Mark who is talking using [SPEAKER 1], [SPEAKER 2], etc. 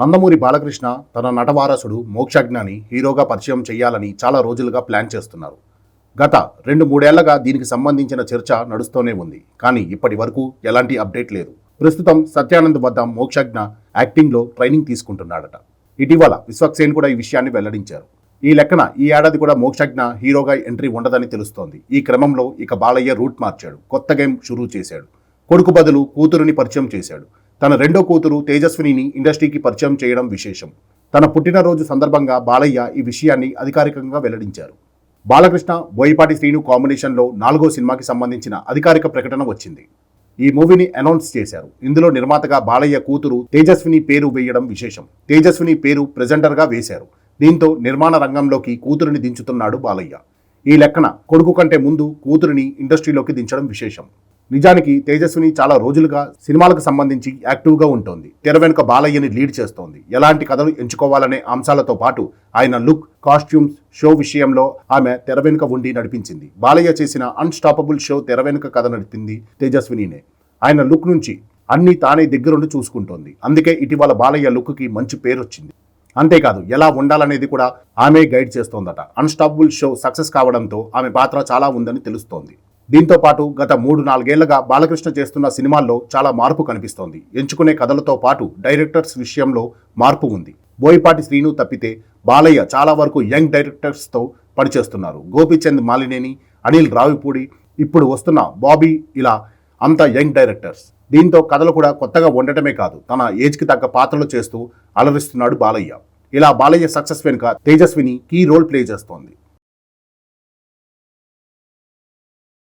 [SPEAKER 1] నందమూరి బాలకృష్ణ తన నటవారసుడు మోక్షజ్ఞాని హీరోగా పరిచయం చేయాలని చాలా రోజులుగా ప్లాన్ చేస్తున్నారు. గత 2-3 ఏళ్లగా దీనికి సంబంధించిన చర్చ నడుస్తూనే ఉంది. కానీ ఇప్పటి వరకు ఎలాంటి అప్డేట్ లేదు. ప్రస్తుతం సత్యానంద్ వద్ద మోక్షజ్ఞ యాక్టింగ్లో ట్రైనింగ్ తీసుకుంటున్నాడట. ఇటీవల విశ్వక్సేన్ కూడా ఈ విషయాన్ని వెల్లడించారు. ఈ లెక్కన ఈ ఏడాది కూడా మోక్షజ్ఞ హీరోగా ఎంట్రీ ఉండదని తెలుస్తోంది. ఈ క్రమంలో ఇక బాలయ్య రూట్ మార్చాడు. కొత్త గేమ్ షురూ చేశాడు. కొడుకు బదులు కూతురుని పరిచయం చేశాడు. తన రెండో కూతురు తేజస్వినిని ఇండస్ట్రీకి పరిచయం చేయడం విశేషం. తన పుట్టినరోజు సందర్భంగా బాలయ్య ఈ విషయాన్ని అధికారికంగా వెల్లడించారు. బాలకృష్ణ బోయపాటి శ్రీను కాంబినేషన్లో 4వ సినిమాకి సంబంధించిన అధికారిక ప్రకటన వచ్చింది. ఈ మూవీని అనౌన్స్ చేశారు. ఇందులో నిర్మాతగా బాలయ్య కూతురు తేజస్విని పేరు వేయడం విశేషం. తేజస్విని పేరు ప్రెజెంటర్గా వేశారు. దీంతో నిర్మాణ రంగంలోకి కూతురిని దించుతున్నాడు బాలయ్య. ఈ లెక్కన కొడుకు కంటే ముందు కూతురిని ఇండస్ట్రీలోకి దించడం విశేషం. నిజానికి తేజస్విని చాలా రోజులుగా సినిమాలకు సంబంధించి యాక్టివ్గా ఉంటుంది. తెర వెనుక బాలయ్యని లీడ్ చేస్తోంది. ఎలాంటి కథలు ఎంచుకోవాలనే అంశాలతో పాటు ఆయన లుక్, కాస్ట్యూమ్స్, షో విషయంలో ఆమె తెర వెనుక ఉండి నడిపించింది. బాలయ్య చేసిన అన్స్టాపబుల్ షో తెర వెనుక కథ నడిపింది తేజస్వినినే. ఆయన లుక్ నుంచి అన్ని తానే దగ్గరుండి చూసుకుంటోంది. అందుకే ఇటీవల బాలయ్య లుక్కి మంచి పేరు వచ్చింది. అంతేకాదు ఎలా ఉండాలనేది కూడా ఆమె గైడ్ చేస్తోందట. అన్స్టాపబుల్ షో సక్సెస్ కావడంతో ఆమె పాత్ర చాలా ఉందని తెలుస్తోంది. దీంతో పాటు గత 3-4 ఏళ్లుగా బాలకృష్ణ చేస్తున్న సినిమాల్లో చాలా మార్పు కనిపిస్తోంది. ఎంచుకునే కథలతో పాటు డైరెక్టర్స్ విషయంలో మార్పు ఉంది. బోయపాటి శ్రీను తప్పితే బాలయ్య చాలా వరకు యంగ్ డైరెక్టర్స్తో పనిచేస్తున్నారు. గోపీచంద్ మాలినేని, అనిల్ రావిపూడి, ఇప్పుడు వస్తున్న బాబీ, ఇలా అంతా యంగ్ డైరెక్టర్స్. దీంతో కథలు కూడా కొత్తగా ఉండటమే కాదు, తన ఏజ్కి తగ్గ పాత్రలు చేస్తూ అలరిస్తున్నాడు బాలయ్య. ఇలా బాలయ్య సక్సెస్ వెనుక తేజస్విని కీ రోల్ ప్లే చేస్తోంది.